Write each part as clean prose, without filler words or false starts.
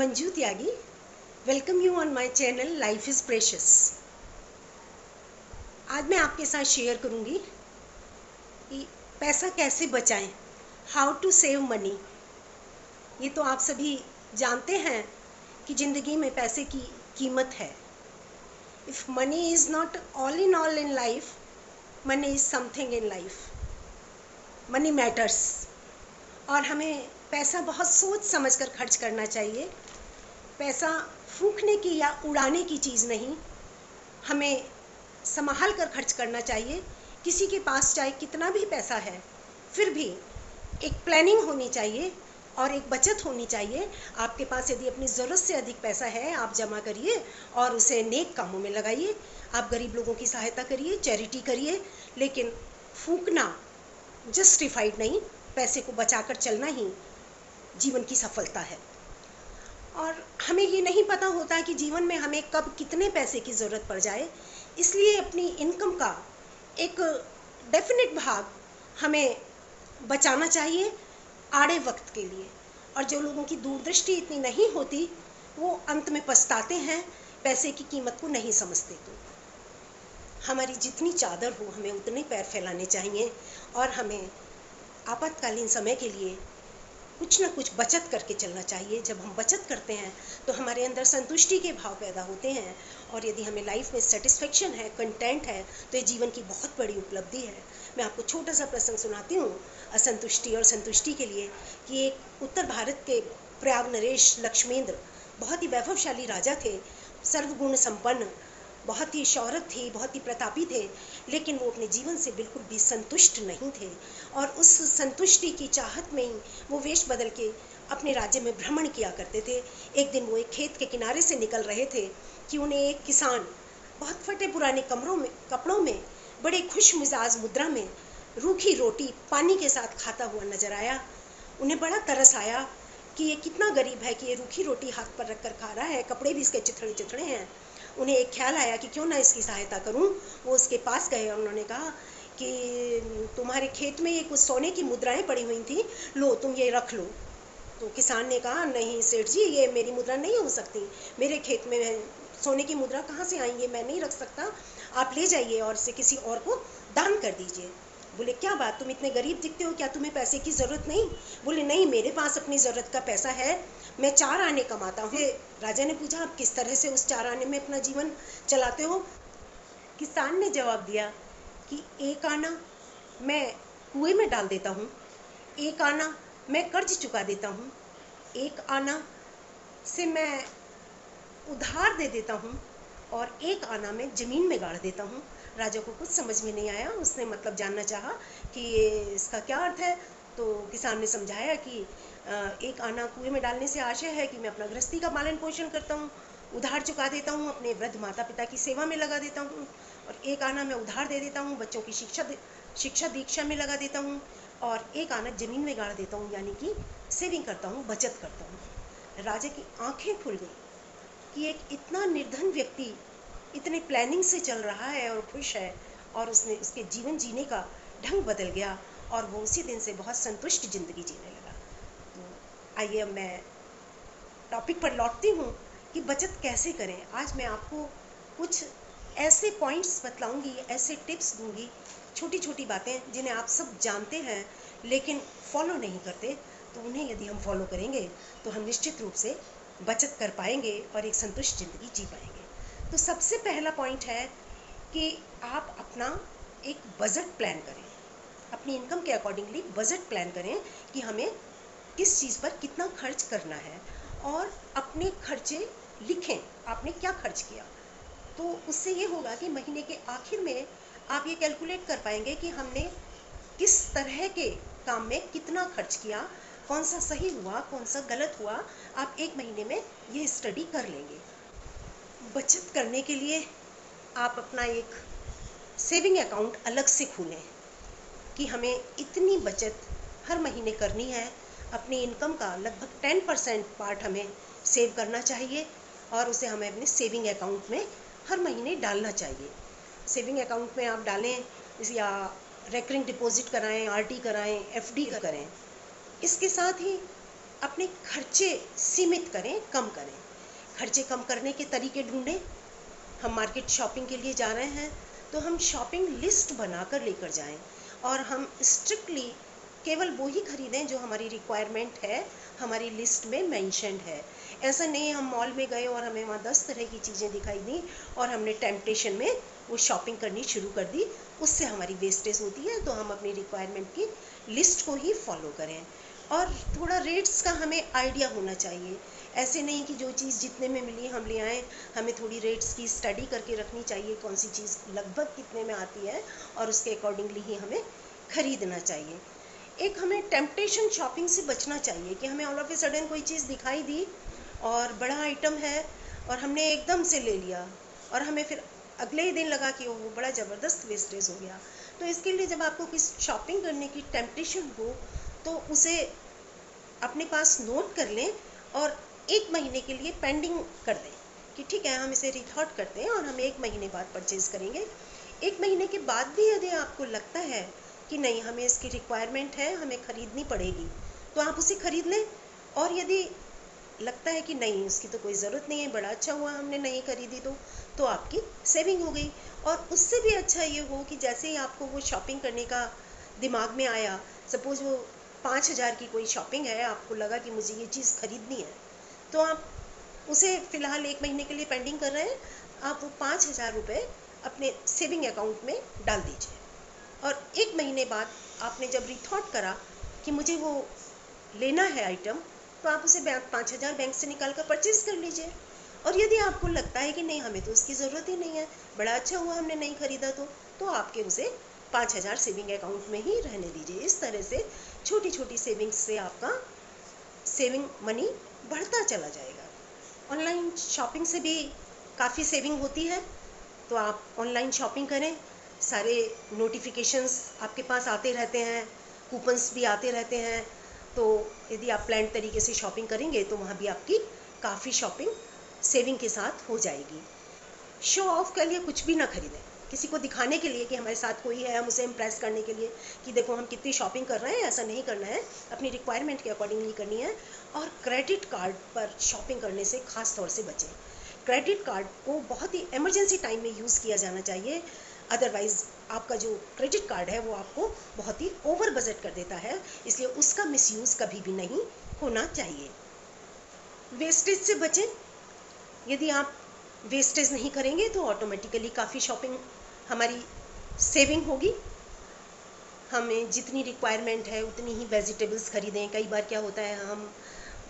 Manju Tyagi, welcome you on my channel life is precious. आज मैं आपके साथ शेयर करूंगी कि पैसा कैसे बचाएं, हाउ टू सेव मनी। ये तो आप सभी जानते हैं कि ज़िंदगी में पैसे की कीमत है। If money is not all in life, money is something in life. Money matters और हमें पैसा बहुत सोच समझ कर खर्च करना चाहिए। पैसा फूंकने की या उड़ाने की चीज़ नहीं, हमें संभाल कर खर्च करना चाहिए। किसी के पास चाहे कितना भी पैसा है, फिर भी एक प्लानिंग होनी चाहिए और एक बचत होनी चाहिए। आपके पास यदि अपनी ज़रूरत से अधिक पैसा है, आप जमा करिए और उसे नेक कामों में लगाइए। आप गरीब लोगों की सहायता करिए, चैरिटी करिए, लेकिन फूंकना जस्टिफाइड नहीं। पैसे को बचाकर चलना ही जीवन की सफलता है। और हमें ये नहीं पता होता कि जीवन में हमें कब कितने पैसे की ज़रूरत पड़ जाए, इसलिए अपनी इनकम का एक डेफिनेट भाग हमें बचाना चाहिए आड़े वक्त के लिए। और जो लोगों की दूरदृष्टि इतनी नहीं होती, वो अंत में पछताते हैं, पैसे की कीमत को नहीं समझते। तो हमारी जितनी चादर हो, हमें उतने पैर फैलाने चाहिए और हमें आपातकालीन समय के लिए कुछ ना कुछ बचत करके चलना चाहिए। जब हम बचत करते हैं तो हमारे अंदर संतुष्टि के भाव पैदा होते हैं, और यदि हमें लाइफ में सेटिस्फेक्शन है, कंटेंट है, तो ये जीवन की बहुत बड़ी उपलब्धि है। मैं आपको छोटा सा प्रसंग सुनाती हूँ असंतुष्टि और संतुष्टि के लिए, कि एक उत्तर भारत के प्रयाग नरेश लक्ष्मेंद्र बहुत ही वैभवशाली राजा थे, सर्वगुण संपन्न, बहुत ही शौहरत थी, बहुत ही प्रतापी थे, लेकिन वो अपने जीवन से बिल्कुल भी संतुष्ट नहीं थे। और उस संतुष्टि की चाहत में ही वो वेश बदल के अपने राज्य में भ्रमण किया करते थे। एक दिन वो एक खेत के किनारे से निकल रहे थे कि उन्हें एक किसान बहुत फटे पुराने कपड़ों में बड़े खुश मिजाज मुद्रा में रूखी रोटी पानी के साथ खाता हुआ नजर आया। उन्हें बड़ा तरस आया कि ये कितना गरीब है कि ये रूखी रोटी हाथ पर रख कर खा रहा है, कपड़े भी इसके चिथड़े चिथड़े हैं। उन्हें एक ख्याल आया कि क्यों ना इसकी सहायता करूं। वो उसके पास गए और उन्होंने कहा कि तुम्हारे खेत में ये कुछ सोने की मुद्राएं पड़ी हुई थी, लो तुम ये रख लो। तो किसान ने कहा, नहीं सेठ जी, ये मेरी मुद्रा नहीं हो सकती, मेरे खेत में सोने की मुद्रा कहाँ से आएंगे, मैं नहीं रख सकता, आप ले जाइए और इसे किसी और को दान कर दीजिए। बोले, क्या बात, तुम इतने गरीब दिखते हो, क्या तुम्हें पैसे की ज़रूरत नहीं? बोले, नहीं, मेरे पास अपनी ज़रूरत का पैसा है, मैं 4 आने कमाता हूँ। राजा ने पूछा, आप किस तरह से उस 4 आने में अपना जीवन चलाते हो? किसान ने जवाब दिया कि 1 आना मैं कुएं में डाल देता हूँ, 1 आना मैं कर्ज चुका देता हूँ, 1 आना से मैं उधार दे देता हूँ, और 1 आना मैं ज़मीन में गाड़ देता हूँ। राजा को कुछ समझ में नहीं आया, उसने मतलब जानना चाहा कि ये इसका क्या अर्थ है। तो किसान ने समझाया कि 1 आना कुएं में डालने से आशय है कि मैं अपना गृहस्थी का पालन पोषण करता हूँ, उधार चुका देता हूँ, अपने वृद्ध माता पिता की सेवा में लगा देता हूँ, और 1 आना मैं उधार दे देता हूँ, बच्चों की शिक्षा दीक्षा में लगा देता हूँ, और 1 आना ज़मीन में गाड़ देता हूँ, यानी कि सेविंग करता हूँ, बचत करता हूँ। राजा की आंखें खुल गई कि एक इतना निर्धन व्यक्ति इतने प्लानिंग से चल रहा है और खुश है, और उसने उसके जीवन जीने का ढंग बदल गया और वो उसी दिन से बहुत संतुष्ट ज़िंदगी जीने लगा। तो आइए अब मैं टॉपिक पर लौटती हूँ कि बचत कैसे करें। आज मैं आपको कुछ ऐसे पॉइंट्स बतलाऊंगी, ऐसे टिप्स दूंगी, छोटी छोटी बातें जिन्हें आप सब जानते हैं लेकिन फॉलो नहीं करते। तो उन्हें यदि हम फॉलो करेंगे तो हम निश्चित रूप से बचत कर पाएंगे और एक संतुष्ट ज़िंदगी जी पाएंगे। तो सबसे पहला पॉइंट है कि आप अपना एक बजट प्लान करें, अपनी इनकम के अकॉर्डिंगली बजट प्लान करें कि हमें किस चीज़ पर कितना खर्च करना है, और अपने खर्चे लिखें, आपने क्या खर्च किया। तो उससे ये होगा कि महीने के आखिर में आप ये कैलकुलेट कर पाएंगे कि हमने किस तरह के काम में कितना खर्च किया, कौन सा सही हुआ, कौन सा गलत हुआ। आप 1 महीने में ये स्टडी कर लेंगे। बचत करने के लिए आप अपना एक सेविंग अकाउंट अलग से खोलें कि हमें इतनी बचत हर महीने करनी है। अपनी इनकम का लगभग 10% पार्ट हमें सेव करना चाहिए, और उसे हमें अपने सेविंग अकाउंट में हर महीने डालना चाहिए। सेविंग अकाउंट में आप डालें या रेकरिंग डिपॉजिट कराएं, आरडी कराएं, एफडी करें। इसके साथ ही अपने खर्चे सीमित करें, कम करें। खर्चे कम करने के तरीके ढूंढें। हम मार्केट शॉपिंग के लिए जा रहे हैं तो हम शॉपिंग लिस्ट बनाकर लेकर जाएं और हम स्ट्रिक्टली केवल वो ही खरीदें जो हमारी रिक्वायरमेंट है, हमारी लिस्ट में मेंशन्ड है। ऐसा नहीं हम मॉल में गए और हमें वहाँ 10 तरह की चीज़ें दिखाई दी और हमने टेम्पटेशन में वो शॉपिंग करनी शुरू कर दी, उससे हमारी वेस्टेज होती है। तो हम अपनी रिक्वायरमेंट की लिस्ट को ही फॉलो करें और थोड़ा रेट्स का हमें आइडिया होना चाहिए। ऐसे नहीं कि जो चीज़ जितने में मिली हम ले आएँ, हमें थोड़ी रेट्स की स्टडी करके रखनी चाहिए, कौन सी चीज़ लगभग कितने में आती है और उसके अकॉर्डिंगली ही हमें खरीदना चाहिए। एक हमें टेम्पटेशन शॉपिंग से बचना चाहिए कि हमें ऑल ऑफ ए सडन कोई चीज़ दिखाई दी और बड़ा आइटम है और हमने एकदम से ले लिया और हमें फिर अगले ही दिन लगा कि वो बड़ा ज़बरदस्त वेस्टेज हो गया। तो इसके लिए जब आपको किस शॉपिंग करने की टेम्पटेशन हो तो उसे अपने पास नोट कर लें और 1 महीने के लिए पेंडिंग कर दें कि ठीक है हम इसे रिथॉट करते हैं और हम 1 महीने बाद परचेज़ करेंगे। 1 महीने के बाद भी यदि आपको लगता है कि नहीं हमें इसकी रिक्वायरमेंट है, हमें ख़रीदनी पड़ेगी, तो आप उसे ख़रीद लें। और यदि लगता है कि नहीं उसकी तो कोई ज़रूरत नहीं है, बड़ा अच्छा हुआ हमने नहीं खरीदी तो आपकी सेविंग हो गई। और उससे भी अच्छा ये हो कि जैसे ही आपको वो शॉपिंग करने का दिमाग में आया, सपोज़ वो 5,000 की कोई शॉपिंग है, आपको लगा कि मुझे ये चीज़ खरीदनी है, तो आप उसे फ़िलहाल 1 महीने के लिए पेंडिंग कर रहे हैं, आप वो 5,000 रुपये अपने सेविंग अकाउंट में डाल दीजिए। और 1 महीने बाद आपने जब रिथॉट करा कि मुझे वो लेना है आइटम, तो आप उसे 5,000 बैंक से निकाल कर परचेज़ कर लीजिए। और यदि आपको लगता है कि नहीं हमें तो उसकी ज़रूरत ही नहीं है, बड़ा अच्छा हुआ हमने नहीं खरीदा तो आपके उसे 5,000 सेविंग अकाउंट में ही रहने दीजिए। इस तरह से छोटी छोटी सेविंग्स से आपका सेविंग मनी बढ़ता चला जाएगा। ऑनलाइन शॉपिंग से भी काफ़ी सेविंग होती है, तो आप ऑनलाइन शॉपिंग करें। सारे नोटिफिकेशंस आपके पास आते रहते हैं, कूपन्स भी आते रहते हैं, तो यदि आप प्लान तरीके से शॉपिंग करेंगे तो वहाँ भी आपकी काफ़ी शॉपिंग सेविंग के साथ हो जाएगी। शो ऑफ के लिए कुछ भी ना खरीदें, किसी को दिखाने के लिए कि हमारे साथ कोई है, हम उसे इम्प्रेस करने के लिए कि देखो हम कितनी शॉपिंग कर रहे हैं, ऐसा नहीं करना है। अपनी रिक्वायरमेंट के अकॉर्डिंगली करनी है। और क्रेडिट कार्ड पर शॉपिंग करने से ख़ास तौर से बचें। क्रेडिट कार्ड को बहुत ही इमरजेंसी टाइम में यूज़ किया जाना चाहिए, अदरवाइज़ आपका जो क्रेडिट कार्ड है वो आपको बहुत ही ओवर बजट कर देता है, इसलिए उसका मिसयूज़ कभी भी नहीं होना चाहिए। वेस्टेज से बचें। यदि आप वेस्टेज नहीं करेंगे तो ऑटोमेटिकली काफ़ी शॉपिंग हमारी सेविंग होगी। हमें जितनी रिक्वायरमेंट है उतनी ही वेजिटेबल्स खरीदें। कई बार क्या होता है हम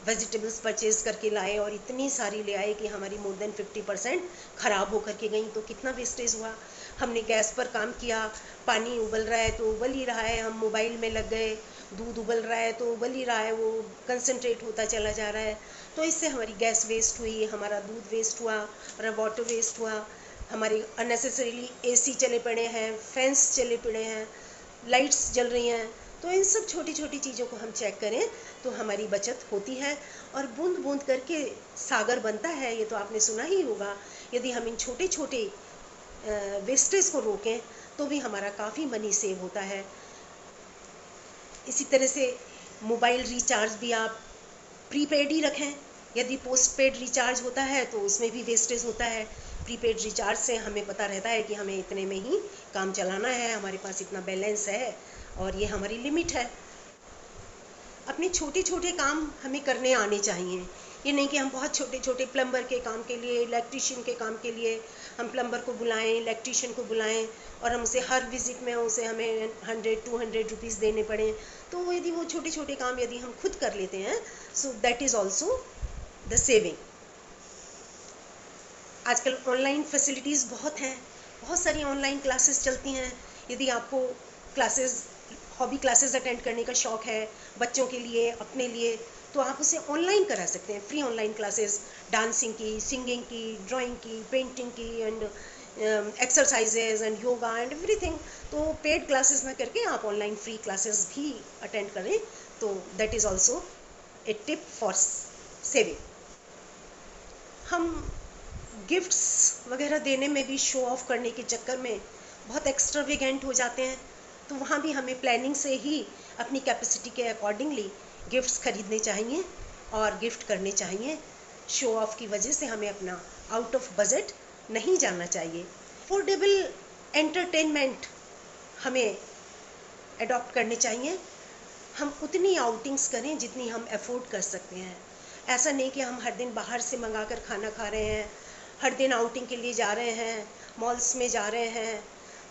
वेजिटेबल्स परचेज़ करके लाए और इतनी सारी ले आए कि हमारी मोर देन 50% ख़राब होकर के गई, तो कितना वेस्टेज हुआ। हमने गैस पर काम किया, पानी उबल रहा है तो उबल ही रहा है, हम मोबाइल में लग गए, दूध उबल रहा है तो उबल ही रहा है, वो कंसंट्रेट होता चला जा रहा है, तो इससे हमारी गैस वेस्ट हुई, हमारा दूध वेस्ट हुआ, हमारा वाटर वेस्ट हुआ, हमारे अननेसेसरीली एसी चले पड़े हैं, फैंस चले पड़े हैं, लाइट्स जल रही हैं। तो इन सब छोटी छोटी चीज़ों को हम चेक करें तो हमारी बचत होती है। और बूंद बूंद करके सागर बनता है, ये तो आपने सुना ही होगा। यदि हम इन छोटे छोटे वेस्टेज को रोकें तो भी हमारा काफ़ी मनी सेव होता है। इसी तरह से मोबाइल रिचार्ज भी आप प्रीपेड ही रखें। यदि पोस्ट पेड रिचार्ज होता है तो उसमें भी वेस्टेज होता है। प्रीपेड रिचार्ज से हमें पता रहता है कि हमें इतने में ही काम चलाना है, हमारे पास इतना बैलेंस है और ये हमारी लिमिट है। अपने छोटे छोटे काम हमें करने आने चाहिए। ये नहीं कि हम बहुत छोटे छोटे प्लम्बर के काम के लिए, इलेक्ट्रीशियन के काम के लिए हम प्लम्बर को बुलाएं, इलेक्ट्रीशियन को बुलाएं और हम उसे हर विज़िट में उसे हमें 100-200 रुपीज़ देने पड़ें। तो यदि वो छोटे छोटे काम यदि हम खुद कर लेते हैं, so that is also the saving. आजकल ऑनलाइन फैसिलिटीज़ बहुत हैं, बहुत सारी ऑनलाइन क्लासेस चलती हैं। यदि आपको क्लासेस, हॉबी क्लासेस अटेंड करने का शौक़ है, बच्चों के लिए, अपने लिए, तो आप उसे ऑनलाइन करा सकते हैं। फ्री ऑनलाइन क्लासेस डांसिंग की, सिंगिंग की, ड्राइंग की, पेंटिंग की and exercises and yoga and everything. तो पेड क्लासेस ना करके आप ऑनलाइन फ्री क्लासेस भी अटेंड करें, तो that is also a tip for saving. हम गिफ्ट्स वगैरह देने में भी शो ऑफ करने के चक्कर में बहुत एक्स्ट्रावेगेंट हो जाते हैं, तो वहाँ भी हमें प्लानिंग से ही अपनी कैपेसिटी के अकॉर्डिंगली गिफ्ट्स खरीदने चाहिए और गिफ्ट करने चाहिए। शो ऑफ की वजह से हमें अपना आउट ऑफ बजट नहीं जाना चाहिए। अफोर्डेबल एंटरटेनमेंट हमें अडॉप्ट करने चाहिए। हम उतनी आउटिंग्स करें जितनी हम अफोर्ड कर सकते हैं। ऐसा नहीं कि हम हर दिन बाहर से मंगा कर खाना खा रहे हैं, हर दिन आउटिंग के लिए जा रहे हैं, मॉल्स में जा रहे हैं,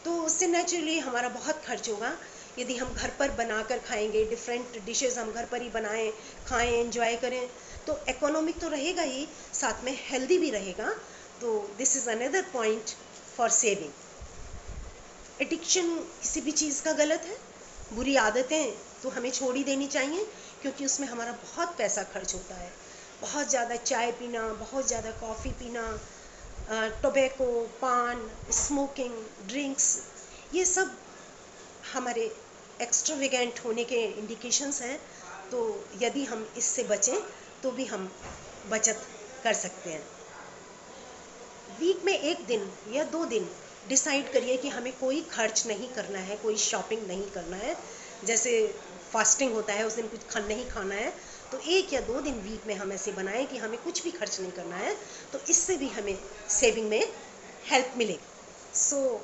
तो उससे नेचुरली हमारा बहुत खर्च होगा। यदि हम घर पर बना कर खाएंगे, डिफरेंट डिशेस हम घर पर ही बनाएं, खाएं, एंजॉय करें, तो इकोनॉमिक तो रहेगा ही, साथ में हेल्दी भी रहेगा। तो this is another point for saving. Addiction किसी भी चीज़ का गलत है। बुरी आदतें तो हमें छोड़ ही देनी चाहिए, क्योंकि उसमें हमारा बहुत पैसा खर्च होता है। बहुत ज़्यादा चाय पीना, बहुत ज़्यादा कॉफ़ी पीना, टोबैको, पान, स्मोकिंग, ड्रिंक्स, ये सब हमारे एक्स्ट्रावेगेंट होने के इंडिकेशंस हैं। तो यदि हम इससे बचें तो भी हम बचत कर सकते हैं। वीक में 1 दिन या 2 दिन डिसाइड करिए कि हमें कोई खर्च नहीं करना है, कोई शॉपिंग नहीं करना है। जैसे फास्टिंग होता है, उस दिन कुछ नहीं खाना है, तो 1 या 2 दिन वीक में हम ऐसे बनाएं कि हमें कुछ भी खर्च नहीं करना है, तो इससे भी हमें सेविंग में हेल्प मिलेगी। सो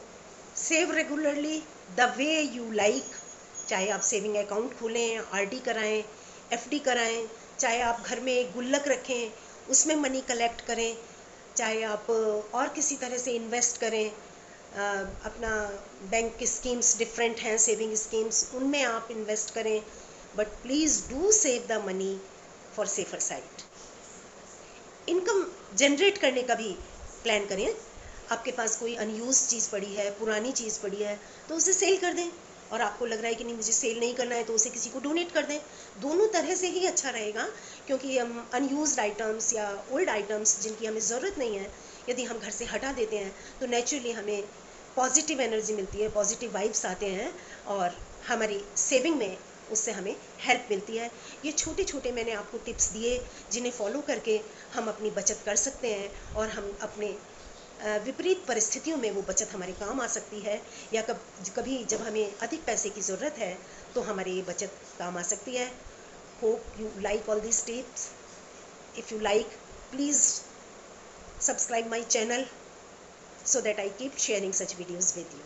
save regularly the way you like. चाहे आप सेविंग अकाउंट खोलें, आरडी कराएं, एफडी कराएं, चाहे आप घर में एक गुल्लक रखें, उसमें मनी कलेक्ट करें, चाहे आप और किसी तरह से इन्वेस्ट करें, अपना बैंक की स्कीम्स डिफरेंट हैं, सेविंग स्कीम्स, उनमें आप इन्वेस्ट करें, but please do save the money for safer side. Income generate करने का भी प्लान करें। आपके पास कोई अनयूज चीज़ पड़ी है, पुरानी चीज़ पड़ी है, तो उसे सेल कर दें। और आपको लग रहा है कि नहीं मुझे सेल नहीं करना है, तो उसे किसी को डोनेट कर दें। दोनों तरह से ही अच्छा रहेगा, क्योंकि हम अनयूज्ड आइटम्स या ओल्ड आइटम्स जिनकी हमें ज़रूरत नहीं है, यदि हम घर से हटा देते हैं तो नेचुरली हमें पॉजिटिव एनर्जी मिलती है, पॉजिटिव वाइब्स आते हैं, और हमारी सेविंग में उससे हमें हेल्प मिलती है। ये छोटे छोटे मैंने आपको टिप्स दिए, जिन्हें फॉलो करके हम अपनी बचत कर सकते हैं, और हम अपने विपरीत परिस्थितियों में वो बचत हमारे काम आ सकती है, या कभी जब हमें अधिक पैसे की ज़रूरत है तो हमारे ये बचत काम आ सकती है। Hope you like all these tips. If you like, please subscribe my channel so that I keep sharing such videos with you.